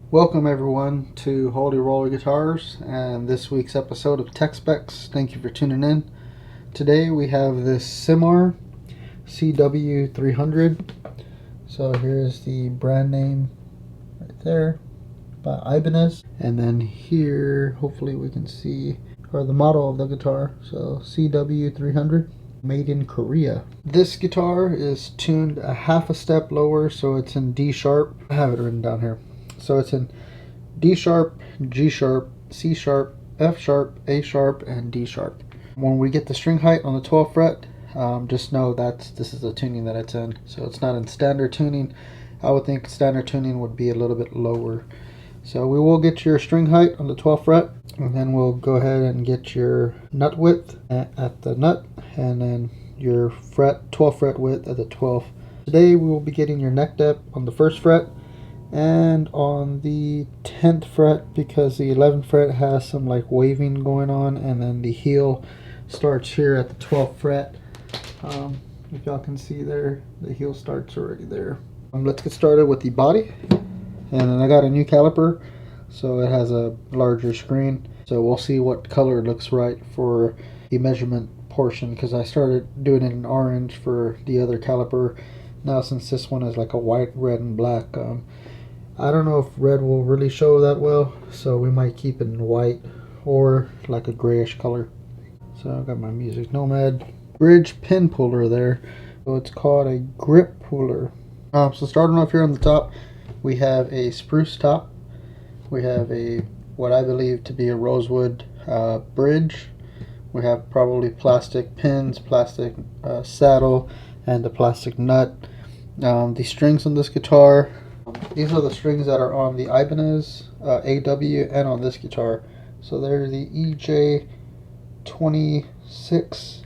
Welcome everyone to Holy Roller Guitars and this week's episode of Tech Specs. Thank you for tuning in. Today we have this Cimar CW 300. So here's the brand name right there by Ibanez. And then here, hopefully we can see, or the model of the guitar. So CW 300, made in Korea. This guitar is tuned a half a step lower, so it's in D sharp. I have it written down here. So it's in D sharp, G sharp, C sharp, F sharp, A sharp, and D sharp. When we get the string height on the 12th fret, just know that this is the tuning that it's in. So it's not in standard tuning. I would think standard tuning would be a little bit lower. So we will get your string height on the 12th fret, and then we'll go ahead and get your nut width at the nut, and then your 12th fret width at the 12th. Today we will be getting your neck depth on the 1st fret and on the 10th fret, because the 11th fret has some like waving going on, and then the heel starts here at the 12th fret. If y'all can see there, the heel starts already there. Let's get started with the body. And then I got a new caliper, so it has a larger screen, so we'll see what color looks right for the measurement portion, because I started doing it in orange for the other caliper. Now since this one is like a white, red, and black, I don't know if red will really show that well, so we might keep it in white or like a grayish color. So I got my Music Nomad bridge pin puller there. So it's called a grip puller. So starting off here on the top, we have a spruce top. We have a what I believe to be a rosewood bridge. We have probably plastic pins, plastic saddle, and a plastic nut. The strings on this guitar, these are the strings that are on the Ibanez AW and on this guitar. So they're the EJ26,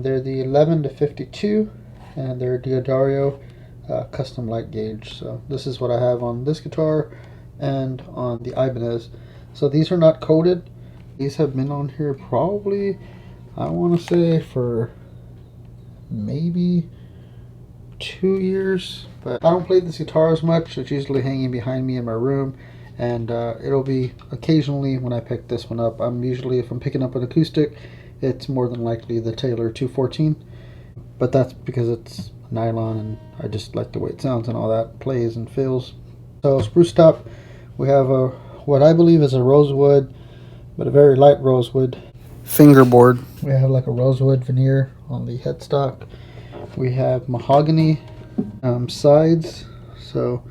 they're the 11 to 52, and they're Diodario custom light gauge. So this is what I have on this guitar and on the Ibanez. So these are not coated. These have been on here probably, I want to say, for maybe 2 years, but I don't play this guitar as much. It's usually hanging behind me in my room, and it'll be occasionally when I pick this one up. If I'm picking up an acoustic, it's more than likely the Taylor 214, but that's because it's nylon and I just like the way it sounds and all that, plays and feels. So spruce top, we have a what I believe is a rosewood, but a very light rosewood fingerboard. We have like a rosewood veneer on the headstock. We have mahogany sides, so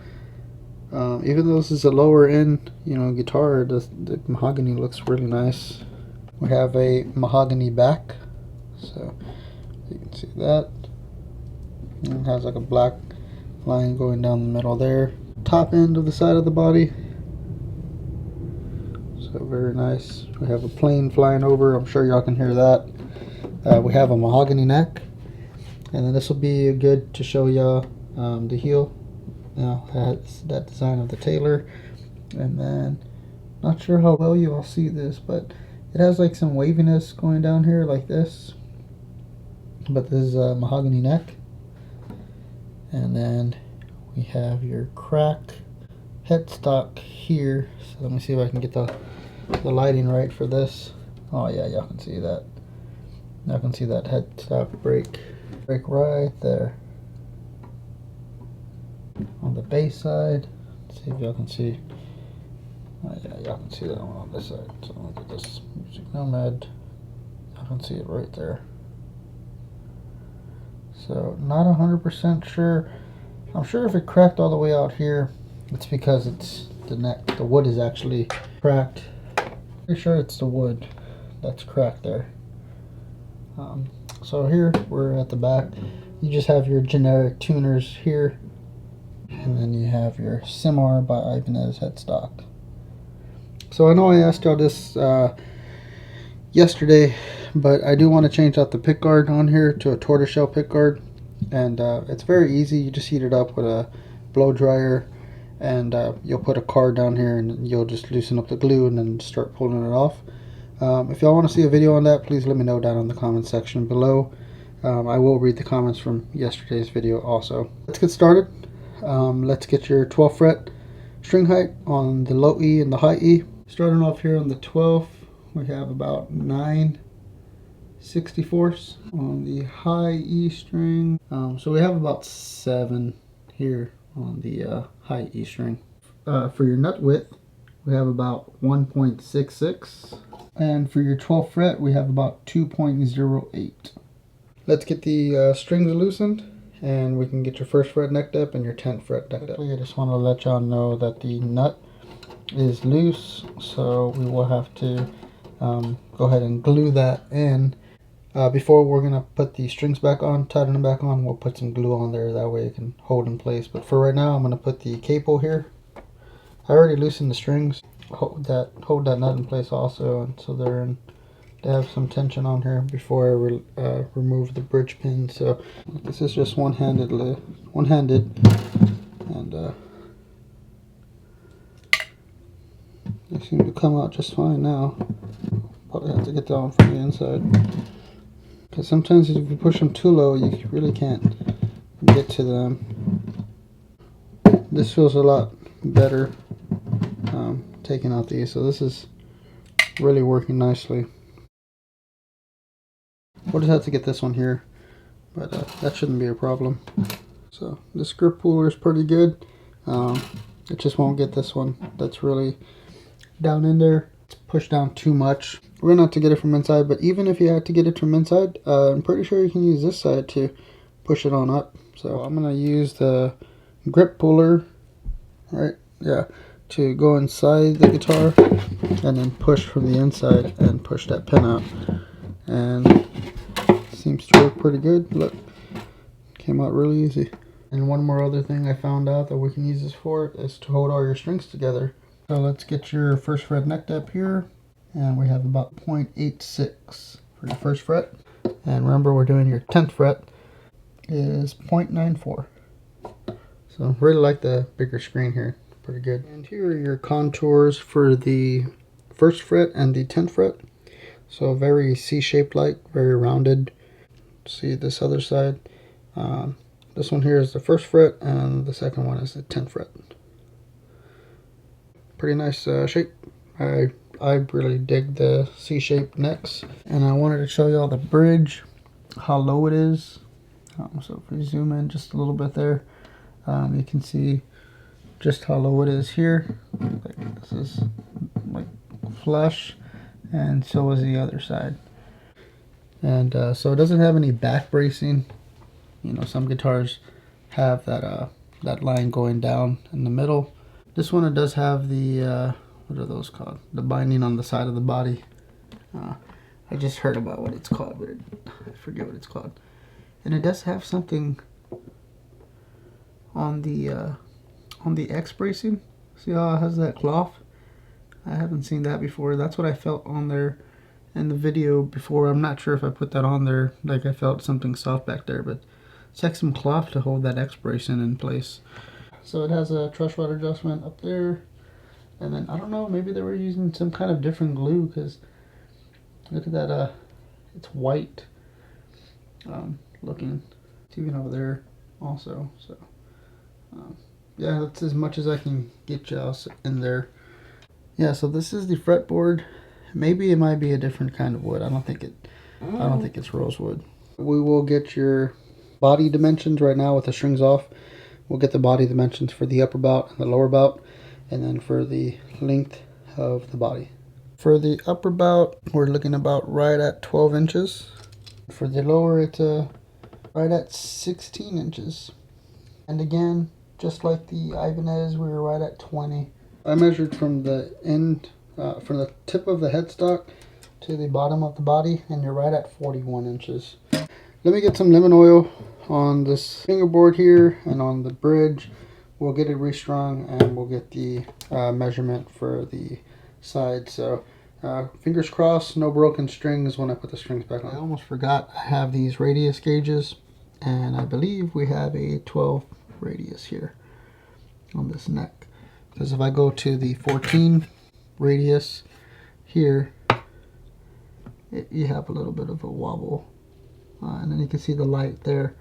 even though this is a lower end guitar, the mahogany looks really nice. We have a mahogany back, so you can see that. And it has like a black line going down the middle there. Top end of the side of the body, so very nice. We have a plane flying over, I'm sure y'all can hear that. We have a mahogany neck. And then this will be good to show y'all the heel. Now has that design of the Taylor. And then, not sure how well you all see this, but it has like some waviness going down here like this. But this is a mahogany neck. And then we have your cracked headstock here. So let me see if I can get the lighting right for this. Oh yeah, y'all can see that. Y'all can see that headstock break right there on the bass side. Let's see if y'all can see. Oh yeah, y'all can see that one on this side. So look at this Music Nomad. Y'all can see it right there. So not 100% sure. I'm sure if it cracked all the way out here, it's because it's the neck. The wood is actually cracked. Pretty sure it's the wood that's cracked there. So here we're at the back. You just have your generic tuners here, and then you have your Cimar by Ibanez headstock. So I know I asked y'all this yesterday, but I do want to change out the pickguard on here to a tortoiseshell pickguard, and it's very easy. You just heat it up with a blow dryer, and you'll put a card down here, and you'll just loosen up the glue and then start pulling it off. If y'all want to see a video on that, please let me know down in the comment section below. I will read the comments from yesterday's video also. Let's get started. Let's get your 12th fret string height on the low E and the high E. Starting off here on the 12th, we have about 9/64 on the high E string. So we have about 7 here on the high E string. For your nut width, we have about 1.66. And for your 12th fret, we have about 2.08. Let's get the strings loosened, and we can get your 1st fret necked up and your 10th fret necked up. I just want to let y'all know that the nut is loose, so we will have to go ahead and glue that in. Before we're going to put the strings back on, tighten them back on, we'll put some glue on there, that way it can hold in place. But for right now, I'm going to put the capo here. I already loosened the strings, hold that nut in place also, and so they have some tension on here before I remove the bridge pin. So this is just one-handed, and they seem to come out just fine now. Probably have to get that one from the inside, because sometimes if you push them too low, you really can't get to them. This feels a lot better taking out these, so this is really working nicely. We'll just have to get this one here, but that shouldn't be a problem. So this grip puller is pretty good. It just won't get this one that's really down in there. It's pushed down too much. We're gonna have to get it from inside, but even if you had to get it from inside, I'm pretty sure you can use this side to push it on up. So I'm gonna use the grip puller, right? Yeah, to go inside the guitar and then push from the inside and push that pin out. And seems to work pretty good. Look, came out really easy. And one more other thing I found out that we can use this for is to hold all your strings together. So let's get your 1st fret necked up here, and we have about 0.86 for your 1st fret. And remember, we're doing your 10th fret is 0.94. So really like the bigger screen here, pretty good. And here are your contours for the 1st fret and the 10th fret. So very C-shaped like, very rounded. See this other side. This one here is the 1st fret, and the second one is the 10th fret. Pretty nice shape. I really dig the C-shaped necks. And I wanted to show you all the bridge, how low it is. So if we zoom in just a little bit there, you can see just how low it is here. This is like flush, and so is the other side. And so it doesn't have any back bracing. You know, some guitars have that that line going down in the middle. This one, it does have the what are those called? The binding on the side of the body. I just heard about what it's called, but I forget what it's called. And it does have something on the X bracing. See how it has that cloth? I haven't seen that before. That's what I felt on there in the video before. I'm not sure if I put that on there. Like, I felt something soft back there, but it's like some cloth to hold that X bracing in place. So it has a truss rod adjustment up there, and then I don't know, maybe they were using some kind of different glue, because look at that, it's white looking. It's even over there also. So yeah, that's as much as I can get you in there. Yeah, so this is the fretboard. Maybe it might be a different kind of wood. I don't think it's rosewood. We will get your body dimensions right now with the strings off. We'll get the body dimensions for the upper bout and the lower bout, and then for the length of the body. For the upper bout, we're looking about right at 12 inches. For the lower, it's right at 16 inches. And again, just like the Ibanez, we were right at 20. I measured from the end, from the tip of the headstock to the bottom of the body, and you're right at 41 inches. Let me get some lemon oil on this fingerboard here and on the bridge. We'll get it restrung, and we'll get the measurement for the side. So fingers crossed, no broken strings when I put the strings back on. I almost forgot, I have these radius gauges, and I believe we have a 12 radius here on this neck. Because if I go to the 14 radius here, you have a little bit of a wobble. And then you can see the light there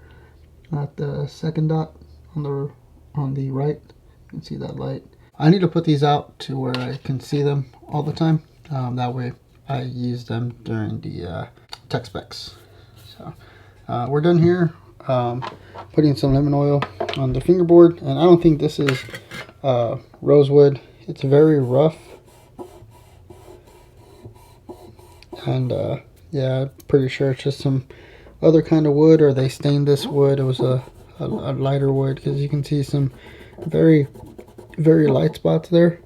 at the second dot on the right. You can see that light. I need to put these out to where I can see them all the time. That way I use them during the tech specs. So we're done here. Putting some lemon oil on the fingerboard, and I don't think this is rosewood. It's very rough, and yeah, I'm pretty sure it's just some other kind of wood, or they stained this wood. It was a lighter wood, because you can see some very light spots there,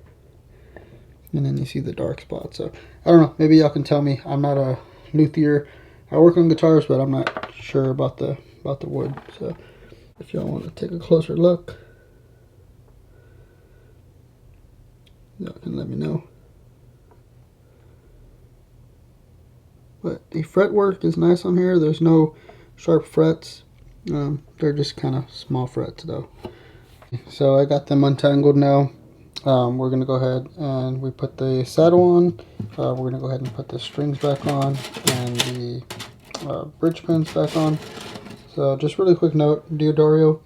and then you see the dark spots. So I don't know, maybe y'all can tell me. I'm not a luthier. I work on guitars, but I'm not sure about the wood. So if y'all want to take a closer look, y'all can let me know. But the fretwork is nice on here. There's no sharp frets. They're just kind of small frets though. So I got them untangled now. We're going to go ahead and we put the saddle on. We're going to go ahead and put the strings back on and the bridge pins back on. So just really quick note, Diodario,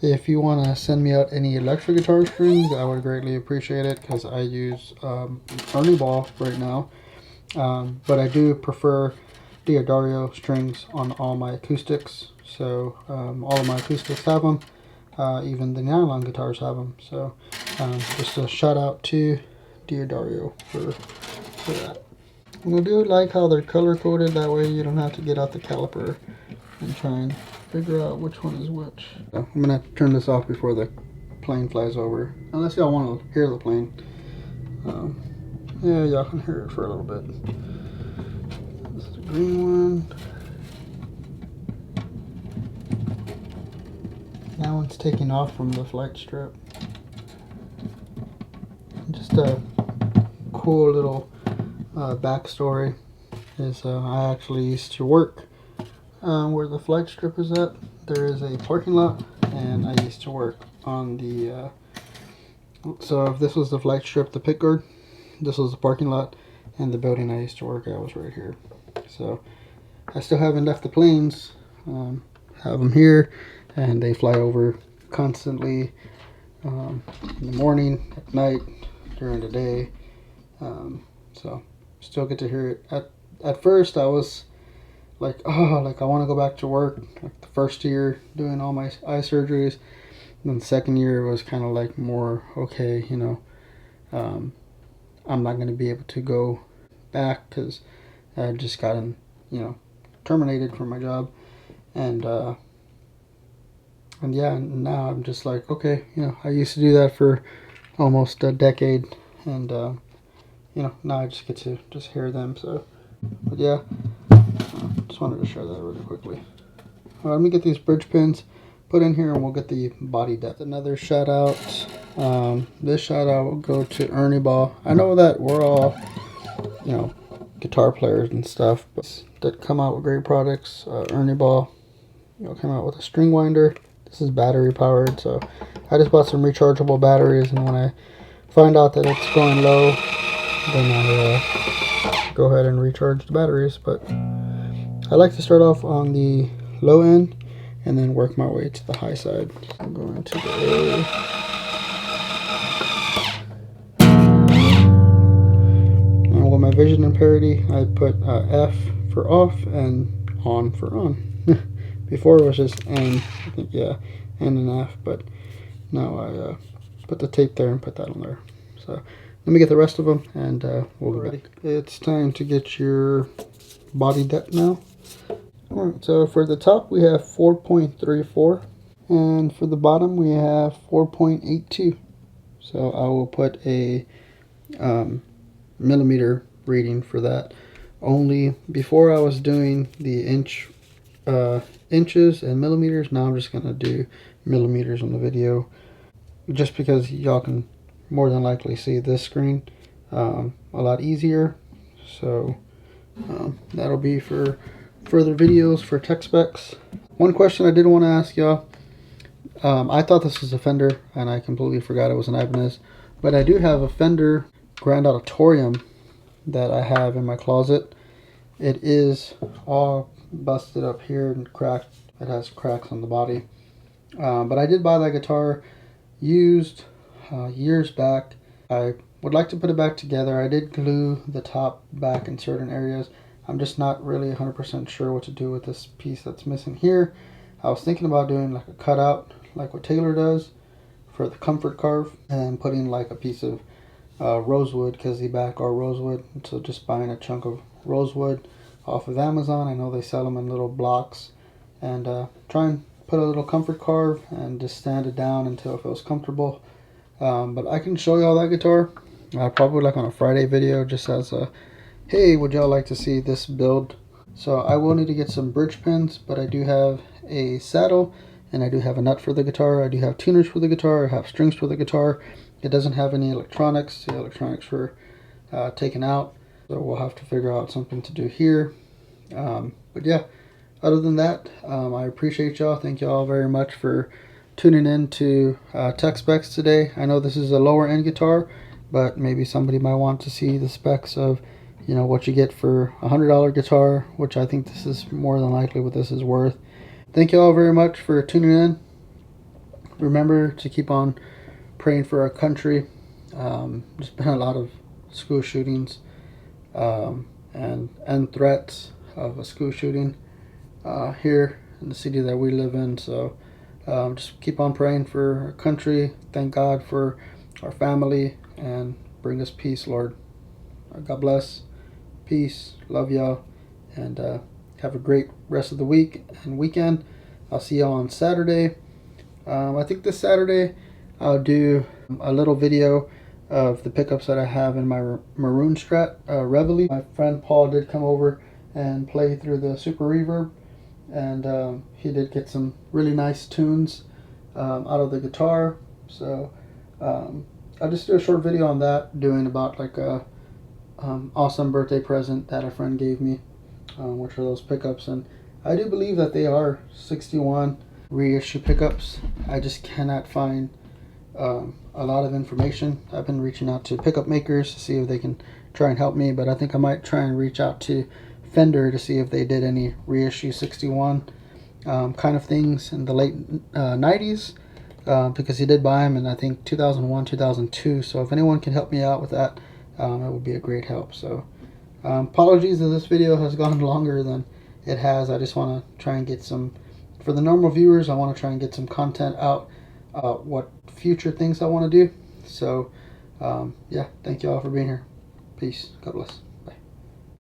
if you want to send me out any electric guitar strings, I would greatly appreciate it, because I use Ernie Ball right now. But I do prefer Diodario strings on all my acoustics. So all of my acoustics have them. Even the nylon guitars have them. So just a shout out to Diodario for that. And I do like how they're color coded. That way you don't have to get out the caliper and try and figure out which one is which. So I'm gonna have to turn this off before the plane flies over, unless y'all want to hear the plane. Yeah, y'all can hear it for a little bit. This is the green one. That one's taking off from the flight strip. Just a cool little backstory is I actually used to work where the flight strip is at. There is a parking lot, and I used to work on the so if this was the flight strip, the pit guard, this was the parking lot, and the building I used to work at was right here. So I still haven't left the planes. Have them here, and they fly over constantly in the morning, at night, during the day. So still get to hear it. At first I was like, oh, like I want to go back to work. Like the first year doing all my eye surgeries, and then the second year was kind of like more okay, you know. I'm not going to be able to go back because I had just gotten, you know, terminated from my job, and yeah, now I'm just like, okay, you know, I used to do that for almost a decade, and you know, now I just get to just hear them. So, but yeah, just wanted to share that really quickly. All right, let me get these bridge pins put in here, and we'll get the body depth. Another shout out. This shout out will go to Ernie Ball. I know that we're all, you know, guitar players and stuff, but that come out with great products. Ernie Ball, you know, came out with a string winder. This is battery powered, so I just bought some rechargeable batteries, and when I find out that it's going low, then I go ahead and recharge the batteries. But I like to start off on the low end and then work my way to the high side. I'm going to the A. And with my vision impurity, I put F for off and on for on. Before it was just N, I think, yeah, N and F, but now I put the tape there and put that on there. So let me get the rest of them, and we'll be back. It's time to get your body depth now. Alright, so for the top we have 4.34, and for the bottom we have 4.82. So I will put a millimeter reading for that. Only before I was doing the inches and millimeters. Now I'm just gonna do millimeters on the video, just because y'all can more than likely see this screen a lot easier. So that'll be for further videos for tech specs. One question I did want to ask y'all, I thought this was a Fender and I completely forgot it was an Ibanez, but I do have a Fender Grand Auditorium that I have in my closet. It is all busted up here and cracked. It has cracks on the body, but I did buy that guitar used. years back. I would like to put it back together. I did glue the top back in certain areas. I'm just not really 100% sure what to do with this piece that's missing here. I was thinking about doing like a cutout, like what Taylor does for the comfort carve, and putting like a piece of rosewood, because the back are rosewood. So just buying a chunk of rosewood off of Amazon. I know they sell them in little blocks, and try and put a little comfort carve and just stand it down until it feels comfortable. But I can show y'all that guitar probably like on a Friday video, just as a hey, would y'all like to see this build? So I will need to get some bridge pins, but I do have a saddle and I do have a nut for the guitar. I do have tuners for the guitar. I have strings for the guitar. It doesn't have any electronics. The electronics were taken out, so we'll have to figure out something to do here. But yeah, other than that, I appreciate y'all. Thank y'all very much for tuning in to tech specs today. I know this is a lower end guitar, but maybe somebody might want to see the specs of, you know, what you get for a $100 guitar, which I think this is more than likely what this is worth. Thank you all very much for tuning in. Remember to keep on praying for our country. There's been a lot of school shootings and threats of a school shooting here in the city that we live in. So just keep on praying for our country. Thank God for our family, and bring us peace, Lord. God bless. Peace. Love y'all. And have a great rest of the week and weekend. I'll see y'all on Saturday. I think this Saturday I'll do a little video of the pickups that I have in my maroon Strat Reveille. My friend Paul did come over and play through the Super Reverb, and he did get some really nice tunes out of the guitar. So I'll just do a short video on that, doing about like a awesome birthday present that a friend gave me, which are those pickups. And I do believe that they are 61 reissue pickups. I just cannot find a lot of information. I've been reaching out to pickup makers to see if they can try and help me, but I think I might try and reach out to Fender to see if they did any reissue 61 kind of things in the late 90s, because he did buy them in I think 2001, 2002. So if anyone can help me out with that, it would be a great help. So apologies if this video has gone longer than it has. I just want to try and get some, for the normal viewers, I want to try and get some content out, what future things I want to do. So yeah, thank you all for being here. Peace. God bless.